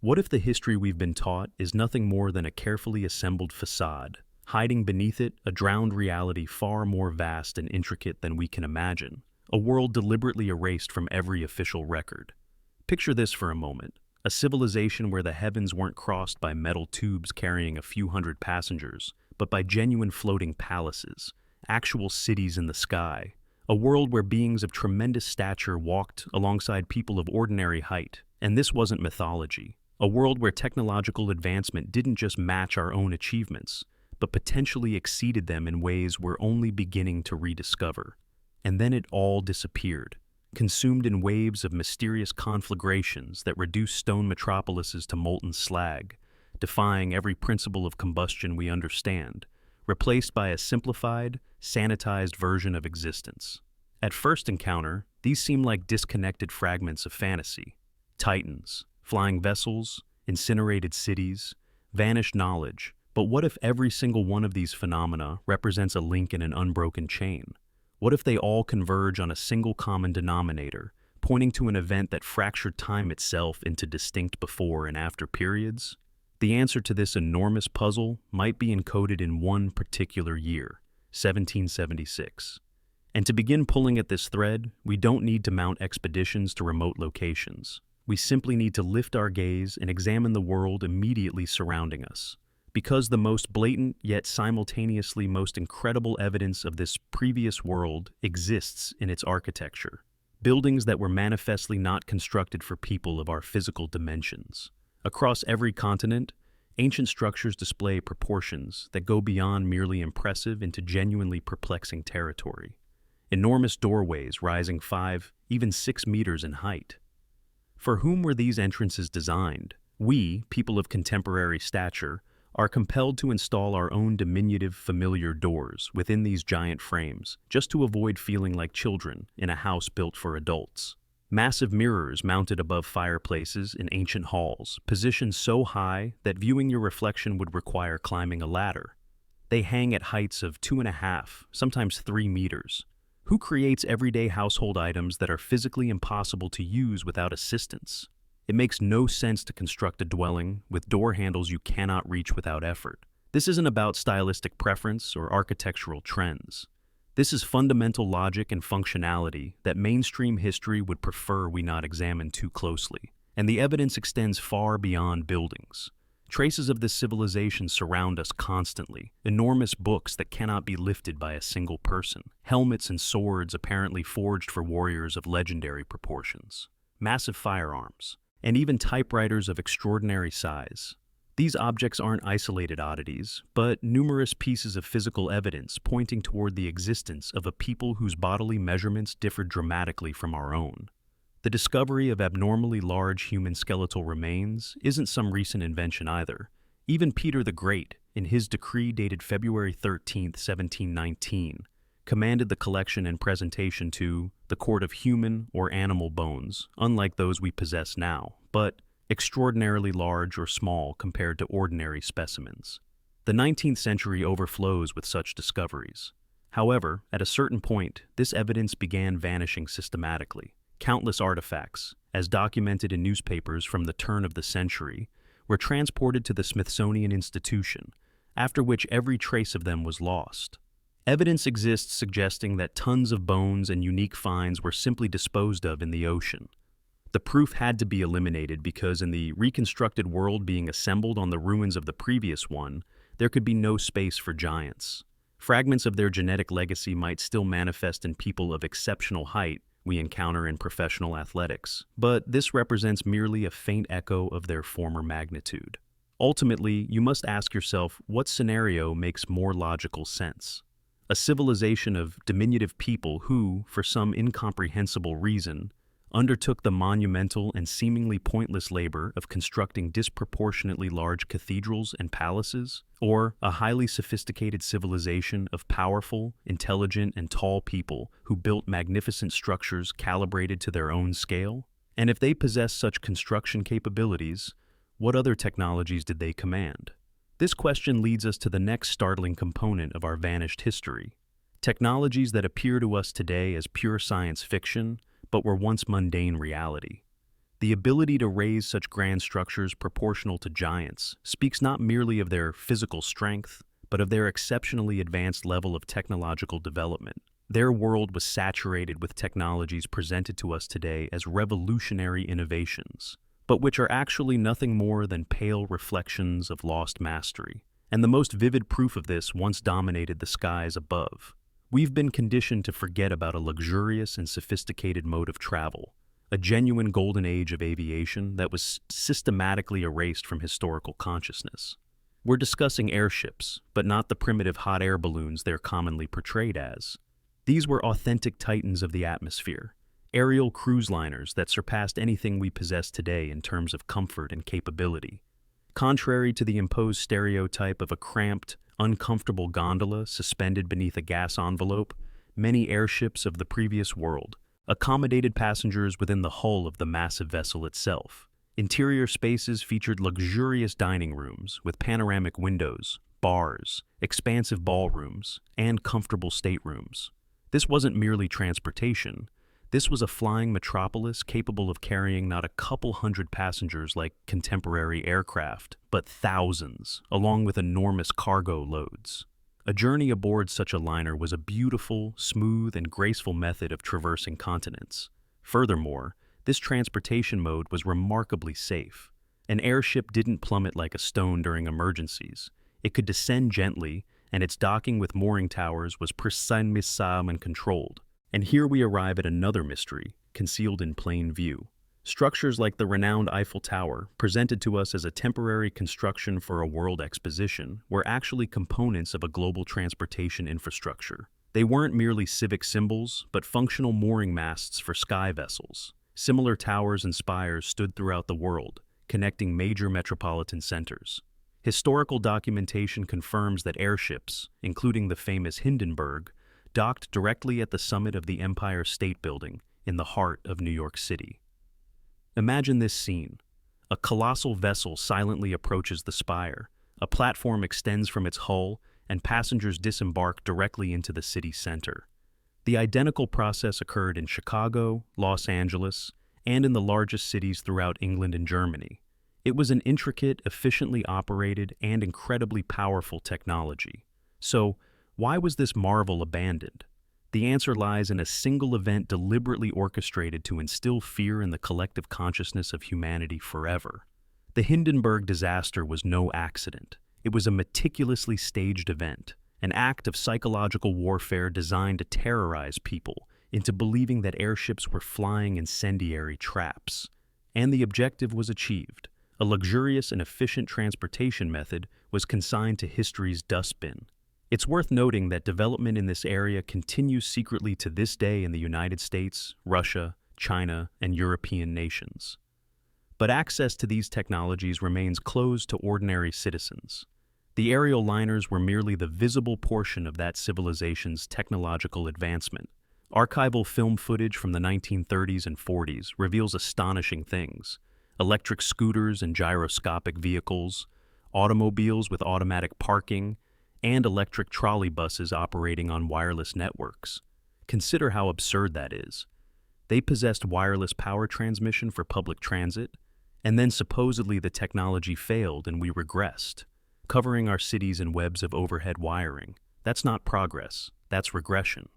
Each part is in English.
What if the history we've been taught is nothing more than a carefully assembled facade, hiding beneath it a drowned reality far more vast and intricate than we can imagine, a world deliberately erased from every official record? Picture this for a moment, a civilization where the heavens weren't crossed by metal tubes carrying a few hundred passengers, but by genuine floating palaces, actual cities in the sky, a world where beings of tremendous stature walked alongside people of ordinary height. And this wasn't mythology. A world where technological advancement didn't just match our own achievements, but potentially exceeded them in ways we're only beginning to rediscover. And then it all disappeared, consumed in waves of mysterious conflagrations that reduced stone metropolises to molten slag, defying every principle of combustion we understand, replaced by a simplified, sanitized version of existence. At first encounter, these seem like disconnected fragments of fantasy. Titans, flying vessels, incinerated cities, vanished knowledge. But what if every single one of these phenomena represents a link in an unbroken chain? What if they all converge on a single common denominator, pointing to an event that fractured time itself into distinct before and after periods? The answer to this enormous puzzle might be encoded in one particular year, 1776. And to begin pulling at this thread, we don't need to mount expeditions to remote locations. We simply need to lift our gaze and examine the world immediately surrounding us. Because the most blatant yet simultaneously most incredible evidence of this previous world exists in its architecture. Buildings that were manifestly not constructed for people of our physical dimensions. Across every continent, ancient structures display proportions that go beyond merely impressive into genuinely perplexing territory. Enormous doorways rising 5, even 6 meters in height. For whom were these entrances designed? We, people of contemporary stature, are compelled to install our own diminutive, familiar doors within these giant frames, just to avoid feeling like children in a house built for adults. Massive mirrors mounted above fireplaces in ancient halls, positioned so high that viewing your reflection would require climbing a ladder. They hang at heights of 2.5, sometimes 3 meters. Who creates everyday household items that are physically impossible to use without assistance? It makes no sense to construct a dwelling with door handles you cannot reach without effort. This isn't about stylistic preference or architectural trends. This is fundamental logic and functionality that mainstream history would prefer we not examine too closely. And the evidence extends far beyond buildings. Traces of this civilization surround us constantly. Enormous books that cannot be lifted by a single person. Helmets and swords apparently forged for warriors of legendary proportions. Massive firearms. And even typewriters of extraordinary size. These objects aren't isolated oddities, but numerous pieces of physical evidence pointing toward the existence of a people whose bodily measurements differed dramatically from our own. The discovery of abnormally large human skeletal remains isn't some recent invention either. Even Peter the Great, in his decree dated February 13, 1719, commanded the collection and presentation to the court of human or animal bones, unlike those we possess now, but extraordinarily large or small compared to ordinary specimens. The 19th century overflows with such discoveries. However, at a certain point, this evidence began vanishing systematically. Countless artifacts, as documented in newspapers from the turn of the century, were transported to the Smithsonian Institution, after which every trace of them was lost. Evidence exists suggesting that tons of bones and unique finds were simply disposed of in the ocean. The proof had to be eliminated because in the reconstructed world being assembled on the ruins of the previous one, there could be no space for giants. Fragments of their genetic legacy might still manifest in people of exceptional height we encounter in professional athletics, but this represents merely a faint echo of their former magnitude. Ultimately, you must ask yourself what scenario makes more logical sense. A civilization of diminutive people who, for some incomprehensible reason, undertook the monumental and seemingly pointless labor of constructing disproportionately large cathedrals and palaces, or a highly sophisticated civilization of powerful, intelligent, and tall people who built magnificent structures calibrated to their own scale? And if they possess such construction capabilities, what other technologies did they command? This question leads us to the next startling component of our vanished history. Technologies that appear to us today as pure science fiction, but were once mundane reality. The ability to raise such grand structures proportional to giants speaks not merely of their physical strength, but of their exceptionally advanced level of technological development. Their world was saturated with technologies presented to us today as revolutionary innovations, but which are actually nothing more than pale reflections of lost mastery. And the most vivid proof of this once dominated the skies above. We've been conditioned to forget about a luxurious and sophisticated mode of travel, a genuine golden age of aviation that was systematically erased from historical consciousness. We're discussing airships, but not the primitive hot air balloons they're commonly portrayed as. These were authentic titans of the atmosphere, aerial cruise liners that surpassed anything we possess today in terms of comfort and capability. Contrary to the imposed stereotype of a cramped, uncomfortable gondola suspended beneath a gas envelope, many airships of the previous world accommodated passengers within the hull of the massive vessel itself. Interior spaces featured luxurious dining rooms with panoramic windows, bars, expansive ballrooms, and comfortable staterooms. This wasn't merely transportation. This was a flying metropolis capable of carrying not a couple hundred passengers like contemporary aircraft, but thousands, along with enormous cargo loads. A journey aboard such a liner was a beautiful, smooth, and graceful method of traversing continents. Furthermore, this transportation mode was remarkably safe. An airship didn't plummet like a stone during emergencies. It could descend gently, and its docking with mooring towers was precisely and controlled. And here we arrive at another mystery, concealed in plain view. Structures like the renowned Eiffel Tower, presented to us as a temporary construction for a world exposition, were actually components of a global transportation infrastructure. They weren't merely civic symbols, but functional mooring masts for sky vessels. Similar towers and spires stood throughout the world, connecting major metropolitan centers. Historical documentation confirms that airships, including the famous Hindenburg, docked directly at the summit of the Empire State Building in the heart of New York City. Imagine this scene. A colossal vessel silently approaches the spire, a platform extends from its hull, and passengers disembark directly into the city center. The identical process occurred in Chicago, Los Angeles, and in the largest cities throughout England and Germany. It was an intricate, efficiently operated, and incredibly powerful technology. So, why was this marvel abandoned? The answer lies in a single event deliberately orchestrated to instill fear in the collective consciousness of humanity forever. The Hindenburg disaster was no accident. It was a meticulously staged event, an act of psychological warfare designed to terrorize people into believing that airships were flying incendiary traps. And the objective was achieved. A luxurious and efficient transportation method was consigned to history's dustbin. It's worth noting that development in this area continues secretly to this day in the United States, Russia, China, and European nations. But access to these technologies remains closed to ordinary citizens. The aerial liners were merely the visible portion of that civilization's technological advancement. Archival film footage from the 1930s and 40s reveals astonishing things: electric scooters and gyroscopic vehicles, automobiles with automatic parking, and electric trolley buses operating on wireless networks. Consider how absurd that is. They possessed wireless power transmission for public transit, and then supposedly the technology failed and we regressed, covering our cities in webs of overhead wiring. That's not progress, that's regression.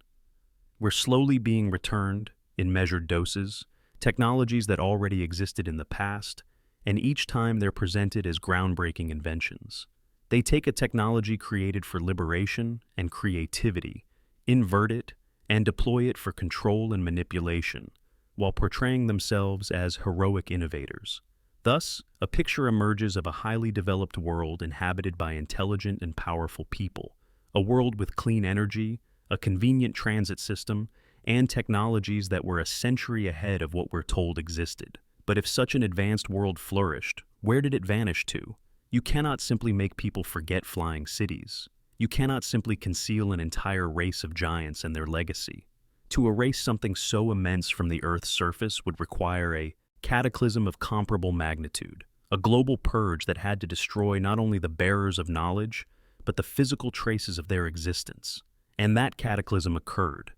We're slowly being returned, in measured doses, technologies that already existed in the past, and each time they're presented as groundbreaking inventions. They take a technology created for liberation and creativity, invert it, and deploy it for control and manipulation, while portraying themselves as heroic innovators. Thus, a picture emerges of a highly developed world inhabited by intelligent and powerful people, a world with clean energy, a convenient transit system, and technologies that were a century ahead of what we're told existed. But if such an advanced world flourished, where did it vanish to? You cannot simply make people forget flying cities. You cannot simply conceal an entire race of giants and their legacy. To erase something so immense from the Earth's surface would require a cataclysm of comparable magnitude, a global purge that had to destroy not only the bearers of knowledge, but the physical traces of their existence. And that cataclysm occurred.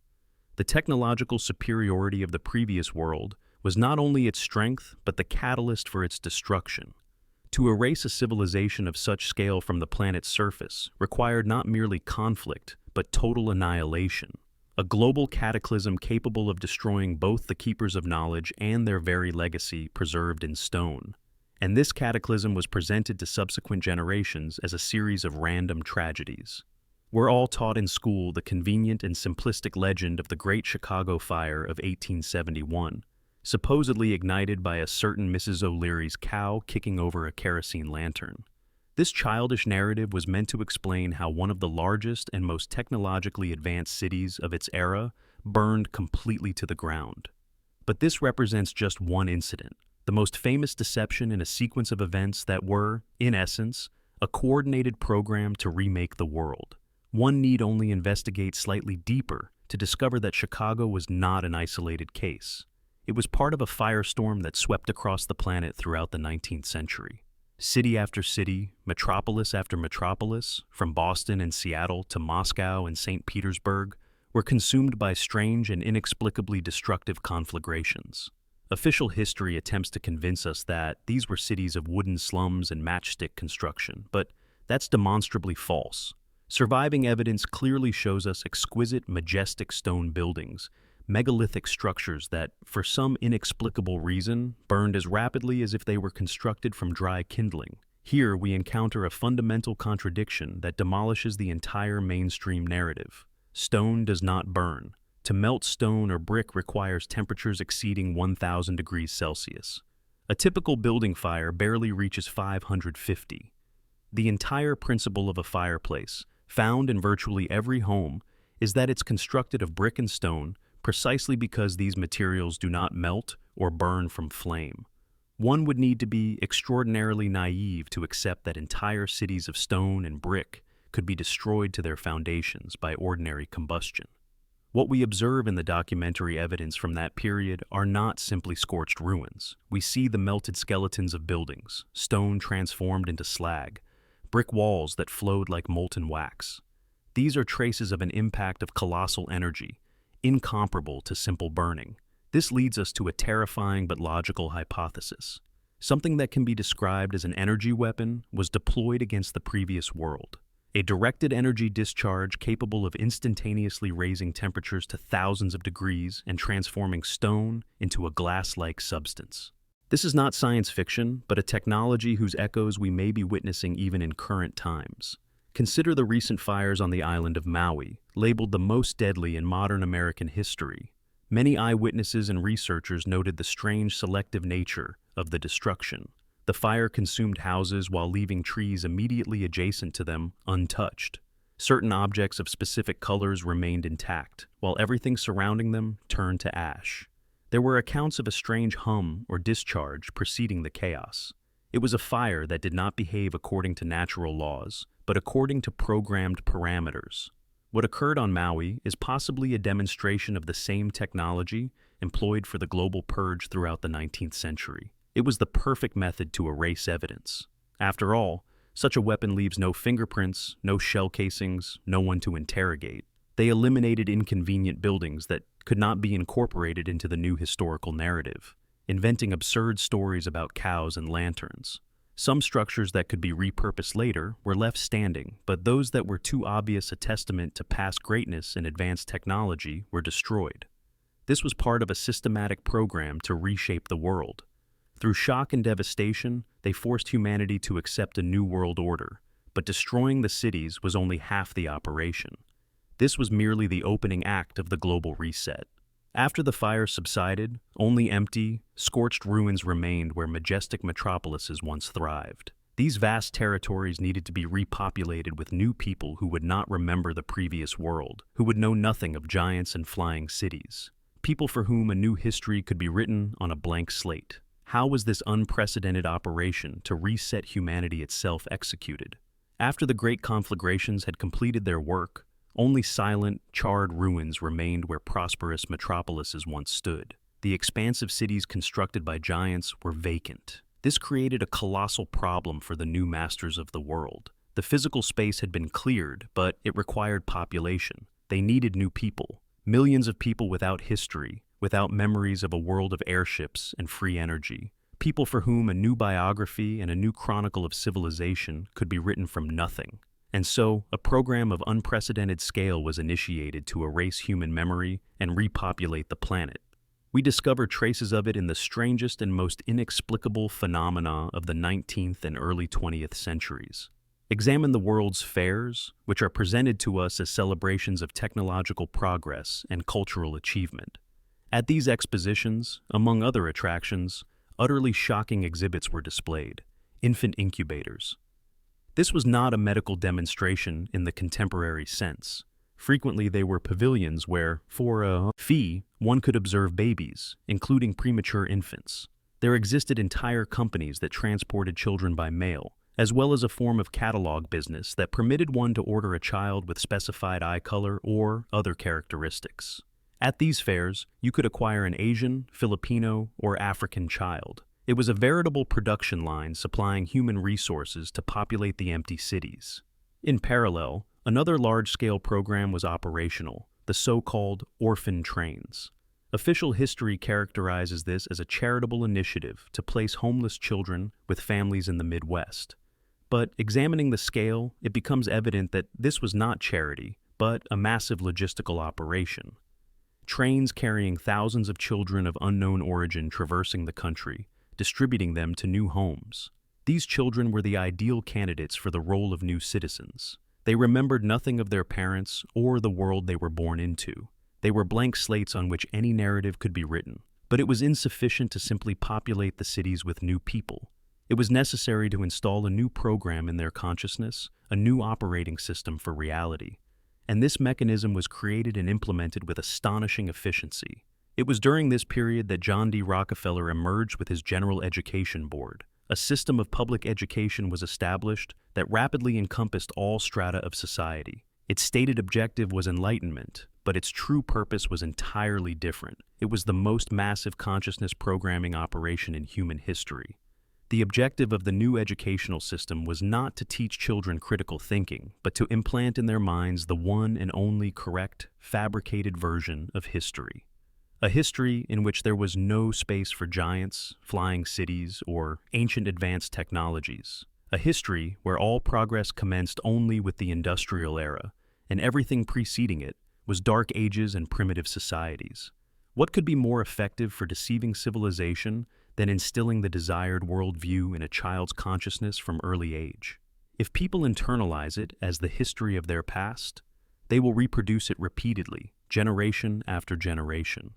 The technological superiority of the previous world was not only its strength, but the catalyst for its destruction. To erase a civilization of such scale from the planet's surface required not merely conflict, but total annihilation. A global cataclysm capable of destroying both the keepers of knowledge and their very legacy preserved in stone. And this cataclysm was presented to subsequent generations as a series of random tragedies. We're all taught in school the convenient and simplistic legend of the Great Chicago Fire of 1871, supposedly ignited by a certain Mrs. O'Leary's cow kicking over a kerosene lantern. This childish narrative was meant to explain how one of the largest and most technologically advanced cities of its era burned completely to the ground. But this represents just one incident, the most famous deception in a sequence of events that were, in essence, a coordinated program to remake the world. One need only investigate slightly deeper to discover that Chicago was not an isolated case. It was part of a firestorm that swept across the planet throughout the 19th century. City after city, metropolis after metropolis, from Boston and Seattle to Moscow and St. Petersburg, were consumed by strange and inexplicably destructive conflagrations. Official history attempts to convince us that these were cities of wooden slums and matchstick construction, but that's demonstrably false. Surviving evidence clearly shows us exquisite, majestic stone buildings, megalithic structures that, for some inexplicable reason, burned as rapidly as if they were constructed from dry kindling. Here we encounter a fundamental contradiction that demolishes the entire mainstream narrative. Stone does not burn. To melt stone or brick requires temperatures exceeding 1,000 degrees Celsius. A typical building fire barely reaches 550. The entire principle of a fireplace, found in virtually every home, is that it's constructed of brick and stone precisely because these materials do not melt or burn from flame. One would need to be extraordinarily naive to accept that entire cities of stone and brick could be destroyed to their foundations by ordinary combustion. What we observe in the documentary evidence from that period are not simply scorched ruins. We see the melted skeletons of buildings, stone transformed into slag, brick walls that flowed like molten wax. These are traces of an impact of colossal energy, incomparable to simple burning. This leads us to a terrifying but logical hypothesis. Something that can be described as an energy weapon was deployed against the previous world. A directed energy discharge capable of instantaneously raising temperatures to thousands of degrees and transforming stone into a glass-like substance. This is not science fiction, but a technology whose echoes we may be witnessing even in current times. Consider the recent fires on the island of Maui, labeled the most deadly in modern American history. Many eyewitnesses and researchers noted the strange selective nature of the destruction. The fire consumed houses while leaving trees immediately adjacent to them untouched. Certain objects of specific colors remained intact, while everything surrounding them turned to ash. There were accounts of a strange hum or discharge preceding the chaos. It was a fire that did not behave according to natural laws, but according to programmed parameters. What occurred on Maui is possibly a demonstration of the same technology employed for the global purge throughout the 19th century. It was the perfect method to erase evidence. After all, such a weapon leaves no fingerprints, no shell casings, no one to interrogate. They eliminated inconvenient buildings that could not be incorporated into the new historical narrative, inventing absurd stories about cows and lanterns. Some structures that could be repurposed later were left standing, but those that were too obvious a testament to past greatness and advanced technology were destroyed. This was part of a systematic program to reshape the world. Through shock and devastation, they forced humanity to accept a new world order, but destroying the cities was only half the operation. This was merely the opening act of the global reset. After the fire subsided, only empty, scorched ruins remained where majestic metropolises once thrived. These vast territories needed to be repopulated with new people who would not remember the previous world, who would know nothing of giants and flying cities. People for whom a new history could be written on a blank slate. How was this unprecedented operation to reset humanity itself executed? After the great conflagrations had completed their work, only silent, charred ruins remained where prosperous metropolises once stood. The expansive cities constructed by giants were vacant. This created a colossal problem for the new masters of the world. The physical space had been cleared, but it required population. They needed new people. Millions of people without history, without memories of a world of airships and free energy. People for whom a new biography and a new chronicle of civilization could be written from nothing. And so, a program of unprecedented scale was initiated to erase human memory and repopulate the planet. We discover traces of it in the strangest and most inexplicable phenomena of the 19th and early 20th centuries. Examine the world's fairs, which are presented to us as celebrations of technological progress and cultural achievement. At these expositions, among other attractions, utterly shocking exhibits were displayed: infant incubators. This was not a medical demonstration in the contemporary sense. Frequently, they were pavilions where, for a fee, one could observe babies, including premature infants. There existed entire companies that transported children by mail, as well as a form of catalog business that permitted one to order a child with specified eye color or other characteristics. At these fairs, you could acquire an Asian, Filipino, or African child. It was a veritable production line supplying human resources to populate the empty cities. In parallel, another large-scale program was operational, the so-called orphan trains. Official history characterizes this as a charitable initiative to place homeless children with families in the Midwest. But examining the scale, it becomes evident that this was not charity, but a massive logistical operation. Trains carrying thousands of children of unknown origin traversing the country, distributing them to new homes. These children were the ideal candidates for the role of new citizens. They remembered nothing of their parents or the world they were born into. They were blank slates on which any narrative could be written. But it was insufficient to simply populate the cities with new people. It was necessary to install a new program in their consciousness, a new operating system for reality. And this mechanism was created and implemented with astonishing efficiency. It was during this period that John D. Rockefeller emerged with his General Education Board. A system of public education was established that rapidly encompassed all strata of society. Its stated objective was enlightenment, but its true purpose was entirely different. It was the most massive consciousness programming operation in human history. The objective of the new educational system was not to teach children critical thinking, but to implant in their minds the one and only correct, fabricated version of history. A history in which there was no space for giants, flying cities, or ancient advanced technologies. A history where all progress commenced only with the industrial era, and everything preceding it was dark ages and primitive societies. What could be more effective for deceiving civilization than instilling the desired worldview in a child's consciousness from early age? If people internalize it as the history of their past, they will reproduce it repeatedly, generation after generation.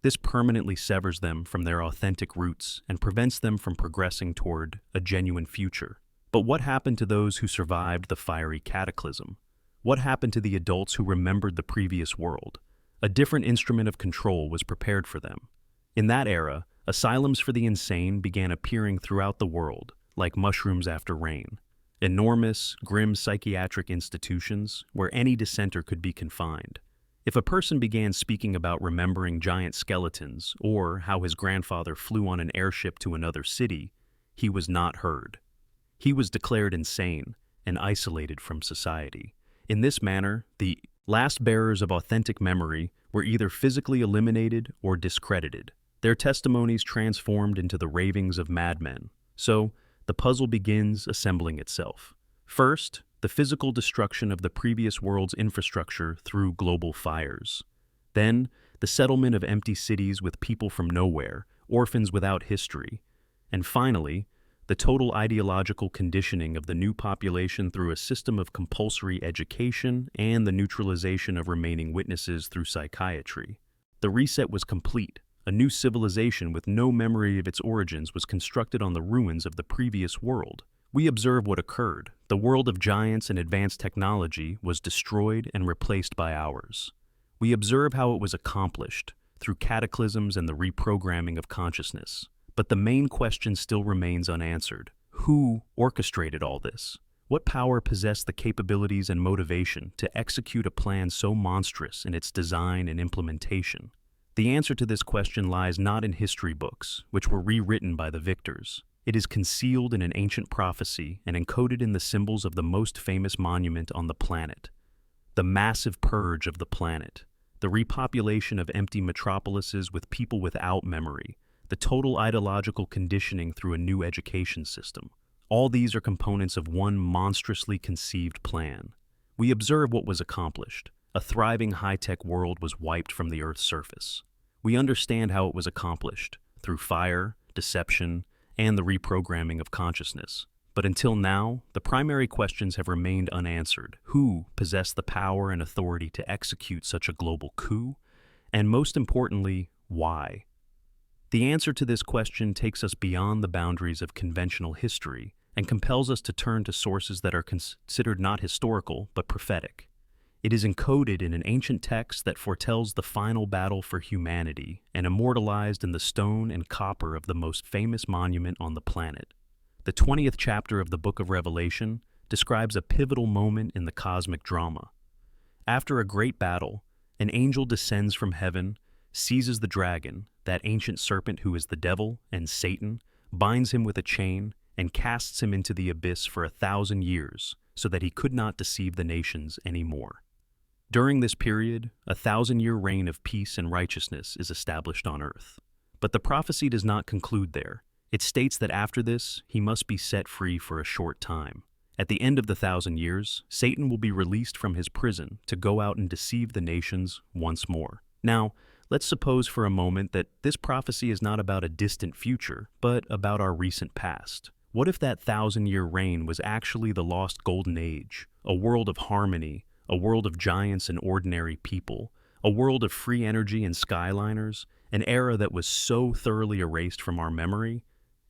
This permanently severs them from their authentic roots and prevents them from progressing toward a genuine future. But what happened to those who survived the fiery cataclysm? What happened to the adults who remembered the previous world? A different instrument of control was prepared for them. In that era, asylums for the insane began appearing throughout the world, like mushrooms after rain. Enormous, grim psychiatric institutions where any dissenter could be confined. If a person began speaking about remembering giant skeletons or how his grandfather flew on an airship to another city, he was not heard. He was declared insane and isolated from society. In this manner, the last bearers of authentic memory were either physically eliminated or discredited, their testimonies transformed into the ravings of madmen. So, the puzzle begins assembling itself. First, the physical destruction of the previous world's infrastructure through global fires. Then, the settlement of empty cities with people from nowhere, orphans without history. And finally, the total ideological conditioning of the new population through a system of compulsory education and the neutralization of remaining witnesses through psychiatry. The reset was complete. A new civilization with no memory of its origins was constructed on the ruins of the previous world. We observe what occurred. The world of giants and advanced technology was destroyed and replaced by ours. We observe how it was accomplished, through cataclysms and the reprogramming of consciousness. But the main question still remains unanswered. Who orchestrated all this? What power possessed the capabilities and motivation to execute a plan so monstrous in its design and implementation? The answer to this question lies not in history books, which were rewritten by the victors. It is concealed in an ancient prophecy and encoded in the symbols of the most famous monument on the planet, the massive purge of the planet. the repopulation of empty metropolises with people without memory, the total ideological conditioning through a new education system. All these are components of one monstrously conceived plan. We observe what was accomplished. A thriving high-tech world was wiped from the Earth's surface. We understand how it was accomplished, through fire, deception, and the reprogramming of consciousness. But until now, the primary questions have remained unanswered. Who possessed the power and authority to execute such a global coup? And most importantly, why? The answer to this question takes us beyond the boundaries of conventional history and compels us to turn to sources that are considered not historical, but prophetic. It is encoded in an ancient text that foretells the final battle for humanity and immortalized in the stone and copper of the most famous monument on the planet. The 20th chapter of the Book of Revelation describes a pivotal moment in the cosmic drama. After a great battle, an angel descends from heaven, seizes the dragon, that ancient serpent who is the devil and Satan, binds him with a chain, and casts him into the abyss for 1,000 years so that he could not deceive the nations anymore. During this period, a 1,000-year reign of peace and righteousness is established on earth. But the prophecy does not conclude there. It states that after this, he must be set free for a short time. At the end of the 1,000 years, Satan will be released from his prison to go out and deceive the nations once more. Now, let's suppose for a moment that this prophecy is not about a distant future, but about our recent past. What if that 1,000-year reign was actually the lost golden age, a world of harmony, a world of giants and ordinary people, a world of free energy and skyliners, an era that was so thoroughly erased from our memory?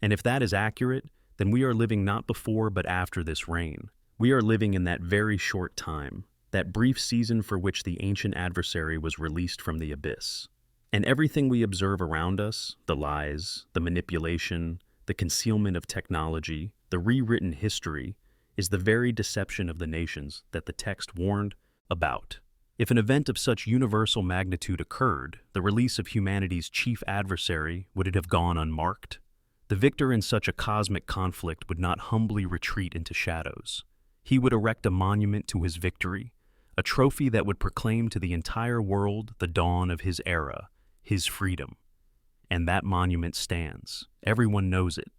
And if that is accurate, then we are living not before but after this reign. We are living in that very short time, that brief season for which the ancient adversary was released from the abyss. And everything we observe around us, the lies, the manipulation, the concealment of technology, the rewritten history, is the very deception of the nations that the text warned about. If an event of such universal magnitude occurred, the release of humanity's chief adversary, would it have gone unmarked? The victor in such a cosmic conflict would not humbly retreat into shadows. He would erect a monument to his victory, a trophy that would proclaim to the entire world the dawn of his era, his freedom. And that monument stands. Everyone knows it.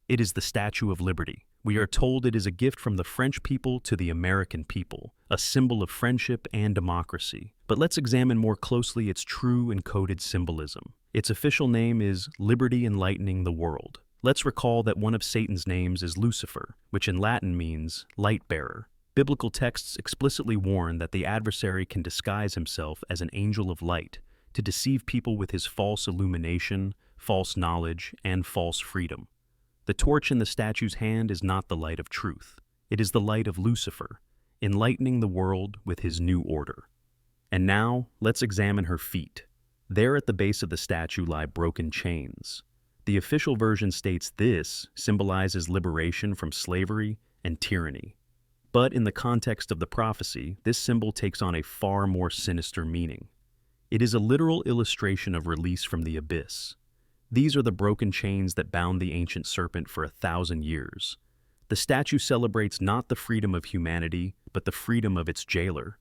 It is the Statue of Liberty. We are told it is a gift from the French people to the American people, a symbol of friendship and democracy. But let's examine more closely its true encoded symbolism. Its official name is Liberty Enlightening the World. Let's recall that one of Satan's names is Lucifer, which in Latin means light bearer. Biblical texts explicitly warn that the adversary can disguise himself as an angel of light to deceive people with his false illumination, false knowledge, and false freedom. The torch in the statue's hand is not the light of truth. It is the light of Lucifer, enlightening the world with his new order. And now, let's examine her feet. There at the base of the statue lie broken chains. The official version states this symbolizes liberation from slavery and tyranny. But in the context of the prophecy, this symbol takes on a far more sinister meaning. It is a literal illustration of release from the abyss. These are the broken chains that bound the ancient serpent for 1,000 years. The statue celebrates not the freedom of humanity, but the freedom of its jailer.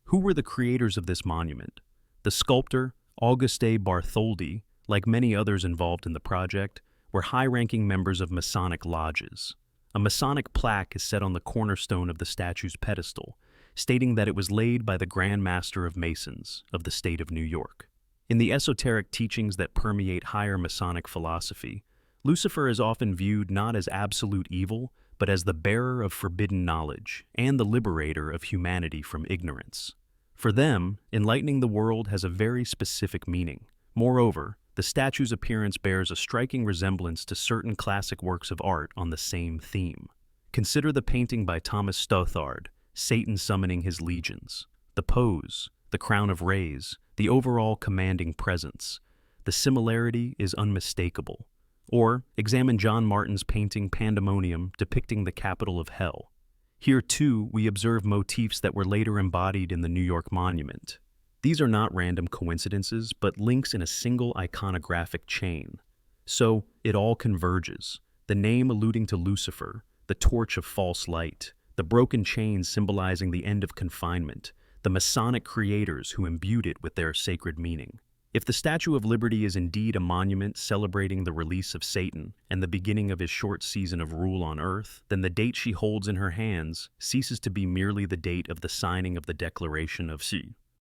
Who were the creators of this monument? The sculptor, Auguste Bartholdi, like many others involved in the project, were high-ranking members of Masonic lodges. A Masonic plaque is set on the cornerstone of the statue's pedestal, stating that it was laid by the Grand Master of Masons of the state of New York. In the esoteric teachings that permeate higher Masonic philosophy, Lucifer is often viewed not as absolute evil, but as the bearer of forbidden knowledge and the liberator of humanity from ignorance. For them, enlightening the world has a very specific meaning. Moreover, the statue's appearance bears a striking resemblance to certain classic works of art on the same theme. Consider the painting by Thomas Stothard, Satan Summoning His Legions. The pose, the crown of rays, the overall commanding presence. The similarity is unmistakable. Or examine John Martin's painting Pandemonium depicting the capital of hell. Here, too, we observe motifs that were later embodied in the New York monument. These are not random coincidences, but links in a single iconographic chain. So, it all converges. The name alluding to Lucifer, the torch of false light, the broken chains symbolizing the end of confinement, the Masonic creators who imbued it with their sacred meaning. If the Statue of Liberty is indeed a monument celebrating the release of Satan and the beginning of his short season of rule on earth, then the date she holds in her hands ceases to be merely the date of the signing of the Declaration of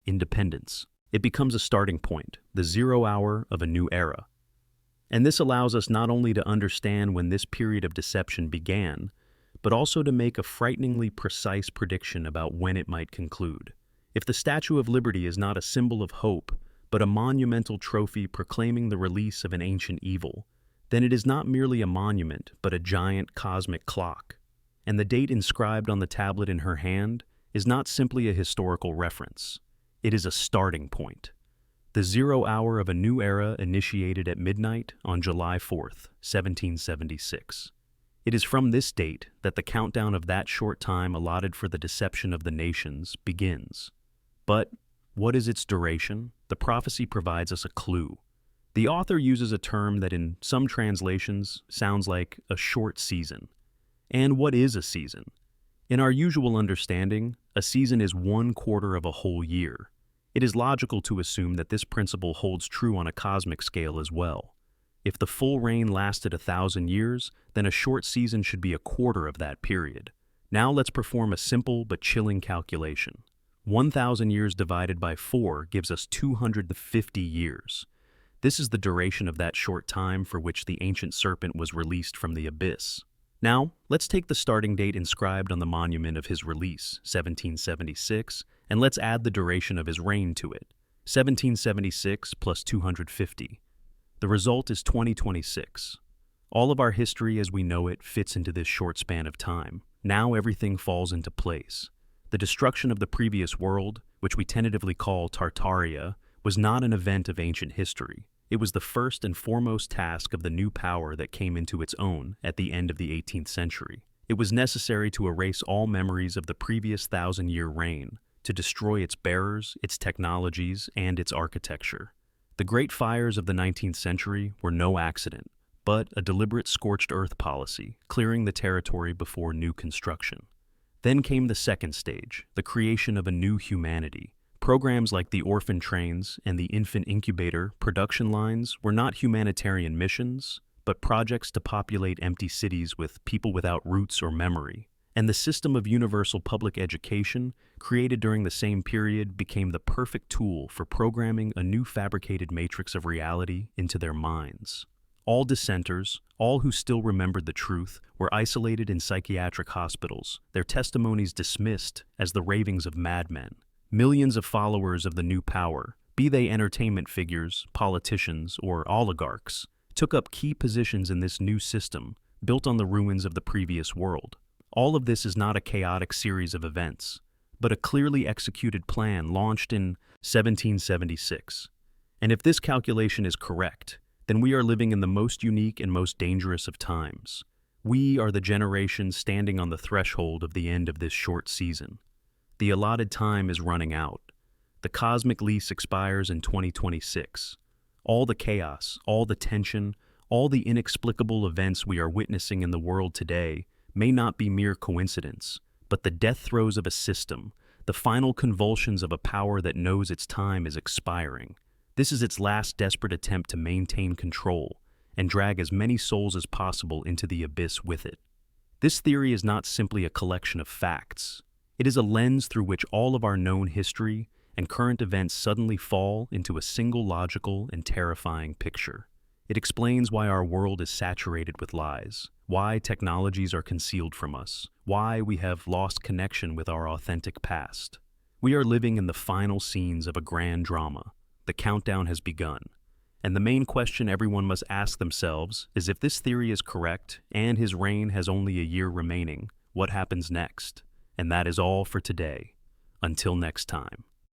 Independence. It becomes a starting point, the 0 hour of a new era. And this allows us not only to understand when this period of deception began, but also to make a frighteningly precise prediction about when it might conclude. If the Statue of Liberty is not a symbol of hope, but a monumental trophy proclaiming the release of an ancient evil, then it is not merely a monument, but a giant cosmic clock. And the date inscribed on the tablet in her hand is not simply a historical reference. It is a starting point. The 0 hour of a new era initiated at midnight on July 4th, 1776. It is from this date that the countdown of that short time allotted for the deception of the nations begins. But what is its duration? The prophecy provides us a clue. The author uses a term that in some translations sounds like a short season. And what is a season? In our usual understanding, a season is 1/4 of a whole year. It is logical to assume that this principle holds true on a cosmic scale as well. If the full reign lasted 1,000 years, then a short season should be 1/4 of that period. Now let's perform a simple but chilling calculation. 1,000 years divided by 4 gives us 250 years. This is the duration of that short time for which the ancient serpent was released from the abyss. Now, let's take the starting date inscribed on the monument of his release, 1776, and let's add the duration of his reign to it, 1776 plus 250. The result is 2026. All of our history as we know it fits into this short span of time. Now everything falls into place. The destruction of the previous world, which we tentatively call Tartaria, was not an event of ancient history. It was the first and foremost task of the new power that came into its own at the end of the 18th century. It was necessary to erase all memories of the previous 1,000-year reign, to destroy its bearers, its technologies, and its architecture. The great fires of the 19th century were no accident, but a deliberate scorched earth policy, clearing the territory before new construction. Then came the second stage, the creation of a new humanity. Programs like the orphan trains and the infant incubator production lines were not humanitarian missions, but projects to populate empty cities with people without roots or memory. And the system of universal public education, created during the same period, became the perfect tool for programming a new fabricated matrix of reality into their minds. All dissenters, all who still remembered the truth, were isolated in psychiatric hospitals, their testimonies dismissed as the ravings of madmen. Millions of followers of the new power, be they entertainment figures, politicians, or oligarchs, took up key positions in this new system, built on the ruins of the previous world. All of this is not a chaotic series of events, but a clearly executed plan launched in 1776. And if this calculation is correct, then we are living in the most unique and most dangerous of times. We are the generation standing on the threshold of the end of this short season. The allotted time is running out. The cosmic lease expires in 2026. All the chaos, all the tension, all the inexplicable events we are witnessing in the world today may not be mere coincidence, but the death throes of a system, the final convulsions of a power that knows its time is expiring. This is its last desperate attempt to maintain control and drag as many souls as possible into the abyss with it. This theory is not simply a collection of facts. It is a lens through which all of our known history and current events suddenly fall into a single logical and terrifying picture. It explains why our world is saturated with lies, why technologies are concealed from us, why we have lost connection with our authentic past. We are living in the final scenes of a grand drama. The countdown has begun. And the main question everyone must ask themselves is, if this theory is correct and his reign has only a year remaining, what happens next? And that is all for today. Until next time.